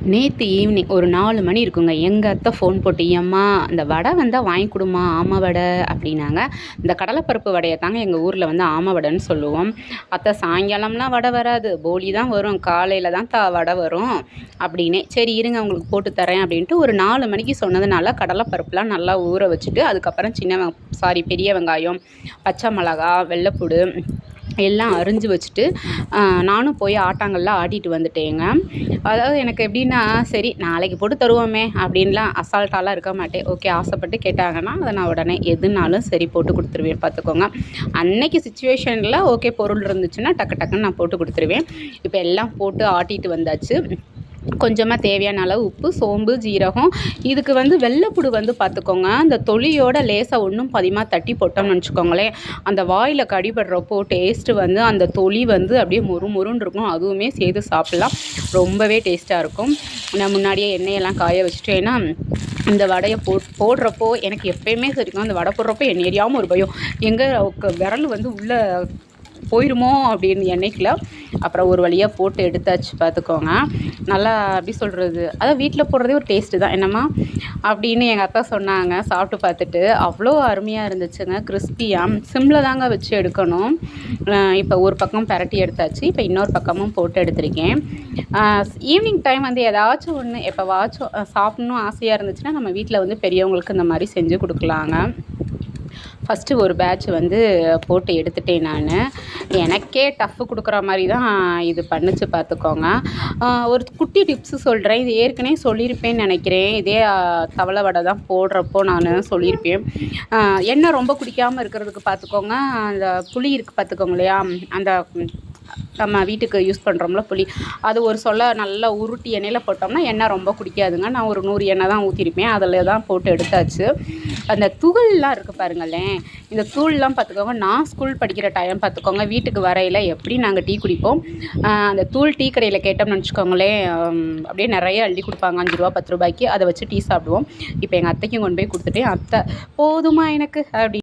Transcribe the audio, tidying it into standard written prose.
நேற்று ஈவினிங் ஒரு 4 மணி இருக்குங்க. எங்கள் அத்தை ஃபோன் போட்டு, "ஏம்மா இந்த வடை வந்தால் வாங்கி கொடுமா, ஆமை வடை" அப்படின்னாங்க. இந்த கடலைப்பருப்பு வடையை தாங்க எங்கள் ஊரில் வந்து ஆமை வடைன்னு சொல்லுவோம். "அத்தை சாயங்காலம்லாம் வடை வராது, போலி தான் வரும், காலையில் தான் வடை வரும்" அப்படின்னே. "சரி இருங்க உங்களுக்கு போட்டு தரேன்" அப்படின்ட்டு ஒரு 4 மணிக்கு சொன்னதுனால கடலைப்பருப்புலாம் நல்லா ஊற வச்சுட்டு, அதுக்கப்புறம் பெரிய வெங்காயம், பச்சை மிளகா, வெள்ளைப்பூடு எல்லாம் அரிஞ்சு வச்சுட்டு நானும் போய் ஆட்டாங்கல்ல ஆட்டிட்டு வந்துட்டேங்க. அதாவது எனக்கு எப்படின்னா, சரி நாளைக்கு போட்டு தருவோமே அப்படின்லாம் அசால்ட்டாலாம் இருக்க மாட்டேன். ஓகே, ஆசைப்பட்டு கேட்டாங்கன்னா அதை நான் உடனே எதுனாலும் சரி போட்டு கொடுத்துருவேன் பார்த்துக்கோங்க. அன்னைக்கு சிச்சுவேஷனில் ஓகே பொருள் இருந்துச்சுன்னா டக்கு டக்குன்னு நான் போட்டு கொடுத்துருவேன். இப்போ எல்லாம் போட்டு ஆட்டிட்டு வந்தாச்சு. கொஞ்சமாக தேவையான அளவு உப்பு, சோம்பு, ஜீரகம். இதுக்கு வந்து வெள்ளைப்பூடு வந்து பார்த்துக்கோங்க, அந்த தொலியோட லேசாக ஒன்றும் பாதியமாக தட்டி போட்டோம்னு வச்சுக்கோங்களேன், அந்த வாயில் கடிபடுறப்போ டேஸ்ட்டு வந்து அந்த தொலி வந்து அப்படியே மொறு மொறுன்னு இருக்கும். அதுவுமே சேர்த்து சாப்பிட்லாம், ரொம்பவே டேஸ்ட்டாக இருக்கும். நான் முன்னாடியே எண்ணெயெல்லாம் காய வச்சுட்டு, ஏன்னா இந்த வடையை போடுறப்போ எனக்கு எப்போயுமே சரிக்கும், அந்த வடை போடுறப்போ எண்ணெய் எரியாமல் ஒரு பயம், எங்கே விரல் வந்து உள்ளே போயிடுமோ அப்படின்னு எண்ணெய்க்குள்ள. அப்புறம் ஒரு வழியாக போட்டு எடுத்தாச்சு பார்த்துக்கோங்க. நல்லா எப்படி சொல்கிறது, அதான் வீட்டில் போடுறதே ஒரு டேஸ்ட்டு தான் என்னம்மா அப்படின்னு எங்கள் அத்தா சொன்னாங்க. சாப்பிட்டு பார்த்துட்டு அவ்வளோ அருமையாக இருந்துச்சுங்க, கிறிஸ்பியாக. சிம்மில் தாங்க வச்சு எடுக்கணும். இப்போ ஒரு பக்கம் பரட்டி எடுத்தாச்சு, இப்போ இன்னொரு பக்கமும் போட்டு எடுத்திருக்கேன். ஈவினிங் டைம் வந்து ஏதாச்சும் ஒன்று எப்போவாச்சும் சாப்பிட்ணும் ஆசையாக இருந்துச்சுன்னா நம்ம வீட்டில் வந்து பெரியவங்களுக்கு இந்த மாதிரி செஞ்சு கொடுக்கலாங்க. ஃபஸ்ட்டு ஒரு பேட்ச் வந்து போட்டு எடுத்துட்டேன் நான். எனக்கே டஃப்பு கொடுக்குற மாதிரி தான் இது பண்ணுச்சு பார்த்துக்கோங்க. ஒரு குட்டி டிப்ஸு சொல்கிறேன், இது ஏற்கனவே சொல்லியிருப்பேன்னு நினைக்கிறேன். இதே தவளை வடை தான் போடுறப்போ நான் சொல்லியிருப்பேன். எண்ணெய் ரொம்ப குடிக்காமல் இருக்கிறதுக்கு பார்த்துக்கோங்க, அந்த புளி இருக்குது பார்த்துக்கோங்க இல்லையா, அந்த நம்ம வீட்டுக்கு யூஸ் பண்ணுறோம்ல புளி, அது ஒரு நல்லா உருட்டி எண்ணெயில் போட்டோம்னா எண்ணெய் ரொம்ப குடிக்காதுங்க. நான் ஒரு 100 எண்ணெய் தான் ஊற்றிருப்பேன், அதில் தான் போட்டு எடுத்தாச்சு. அந்த துகள்லாம் இருக்குது பாருங்களேன், இந்த தூள்லாம் பார்த்துக்கோங்க. நான் ஸ்கூல் படிக்கிற டைம் பார்த்துக்கோங்க, வீட்டுக்கு வரையில் எப்படி நாங்கள் டீ குடிப்போம், அந்த தூள் டீ கடையில் கேட்டோம்னு வச்சுக்கோங்களேன், அப்படியே நிறைய அள்ளி கொடுப்பாங்க, 5 ரூபா 10 ரூபாய்க்கு. அதை வச்சு டீ சாப்பிடுவோம். இப்போ எங்கள் அத்தைக்கும் கொண்டு போய் கொடுத்துட்டேன். அத்தை, "போதுமா எனக்கு" அப்படி